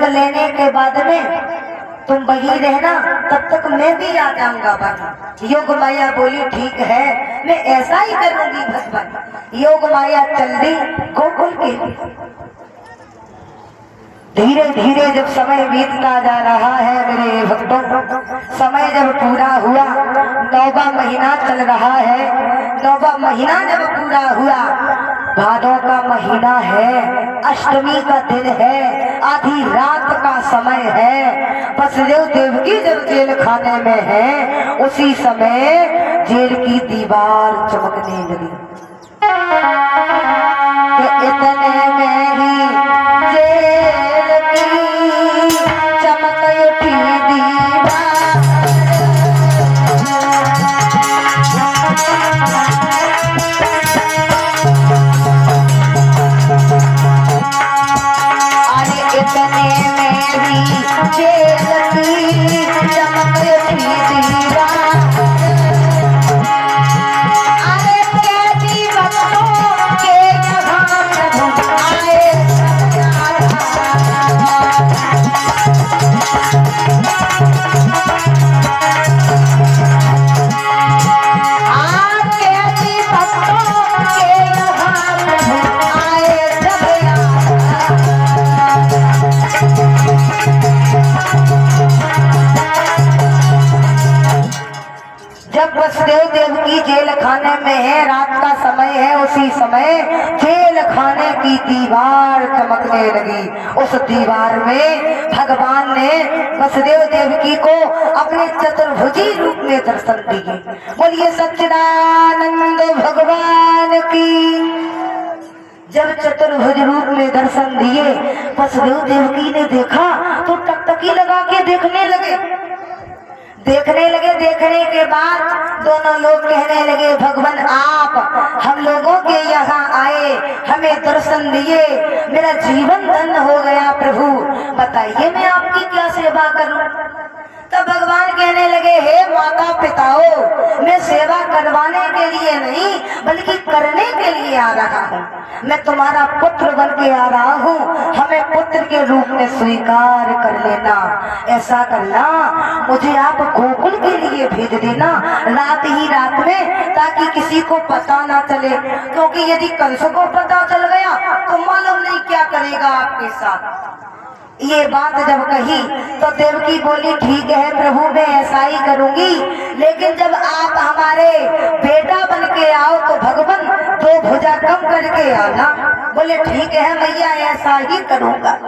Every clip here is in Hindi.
लेने के बाद में तुम वही रहना, तब तक मैं भी आ जाऊंगा वहीं। योग माया बोली ठीक है, मैं ऐसा ही करूंगी भगवान। योग माया चल दी गोकुल के। धीरे धीरे जब समय बीतता जा रहा है मेरे भक्तों, समय जब पूरा हुआ, 9वां महीना चल रहा है। 9वां महीना जब पूरा हुआ, भादों का महीना है, अष्टमी का दिन है, आधी रात का समय है। वसुदेव देवकी जब जेल खाने में है, उसी समय जेल की दीवार चमकने लगी। इतने में ही जेल की चमक उठी दीवार। अरे इतने में ही जेल की चमक उठी दीवार। अरे कैदी बच्चों के यहाँ प्रभु आए। जब वसुदेव देवकी जेल खाने में है, रात का समय है, उसी समय जेल खाने की दीवार चमकने लगी। उस दीवार में भगवान ने वसुदेव देवकी को अपने चतुर्भुजी रूप में दर्शन दिए। बोलिए सच्चिदानंद भगवान की। जब चतुर्भुज रूप में दर्शन दिए, वसुदेव देवकी ने देखा तो टकटकी लगा के देखने लगे। देखने के बाद दोनों लोग कहने लगे, भगवान आप हम लोगों के यहाँ आए, हमें दर्शन दिए, मेरा जीवन धन्य हो गया प्रभु, बताइए मैं आपकी क्या सेवा करूं। तब भगवान कहने लगे, हे माता पिताओं, मैं सेवा करवाने के लिए नहीं बल्कि करने के लिए आ रहा हूँ। मैं तुम्हारा पुत्र बन के आ रहा हूँ, हमें पुत्र के रूप में स्वीकार कर लेना। ऐसा करना, मुझे आप गोकुल के लिए भेज देना रात ही रात में, ताकि किसी को पता ना चले, क्योंकि यदि कंस को पता चल गया तो मालूम नहीं क्या करेगा आपके साथ। ये बात जब कही तो देवकी बोली, ठीक है प्रभु, मैं ऐसा ही करूंगी, लेकिन जब आप हमारे बेटा बन के आओ तो भगवान 2 भुजा कम करके आना। बोले ठीक है मैया, ऐसा ही करूंगा।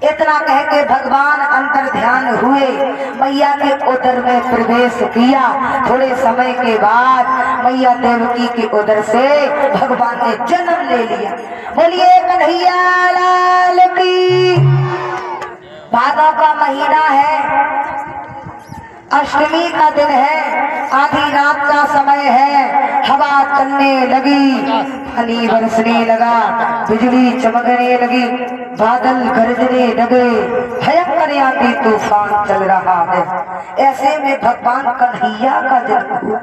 इतना कह के भगवान अंतर ध्यान हुए, मैया के उदर में प्रवेश किया। थोड़े समय के बाद मैया देवकी के उदर से भगवान ने जन्म ले लिया। बोलिए कन्हैया लाल की। भादों का महीना है, अष्टमी का दिन है, आधी रात का समय है, हवा चलने लगी, पानी बरसने लगा, बिजली चमकने लगी, बादल गरजने लगे, भयंकर आंधी तूफान चल रहा है। ऐसे में भगवान कन्हैया का जन्म हुआ।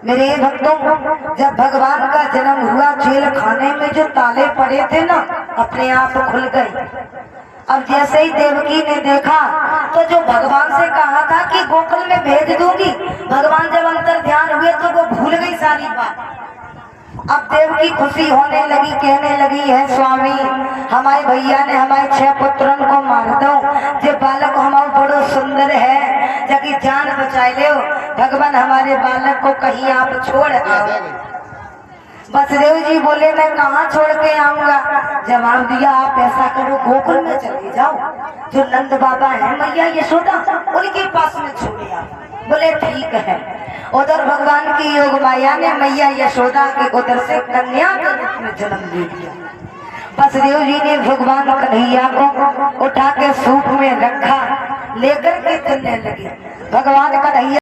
मेरे भक्तों, जब भगवान का जन्म हुआ, जेल खाने में जो ताले पड़े थे ना, अपने आप खुल गए। अब जैसे ही देवकी ने देखा तो जो भगवान से कहा था कि गोकुल में भेज दूंगी, भगवान जब अंतर ध्यान हुए तो वो भूल गई सारी बात। अब देवकी खुशी होने लगी, कहने लगी, है स्वामी, हमारे भैया ने हमारे 6 पुत्रन को मार दो, जो बालक हमारा बड़ो सुंदर है, जबकि जान बचाए ले, भगवान हमारे बालक को कहीं आप छोड़ आओ। वसुदेव जी बोले, मैं कहाँ छोड़ के आऊंगा। जवाब दिया, आप ऐसा करो, गोकुल में चले जाओ, जो नंद बाबा है मैया यशोदा, उनके पास में छोड़े आओ। बोले ठीक है। उधर भगवान की योग माया ने मैया यशोदा के उधर से कन्या के रूप में जन्म ले दिया। वसुदेव जी ने भगवान कन्हैया को उठा के सूप में रखा, लेकर के चलने लगे। भगवान कन्हैया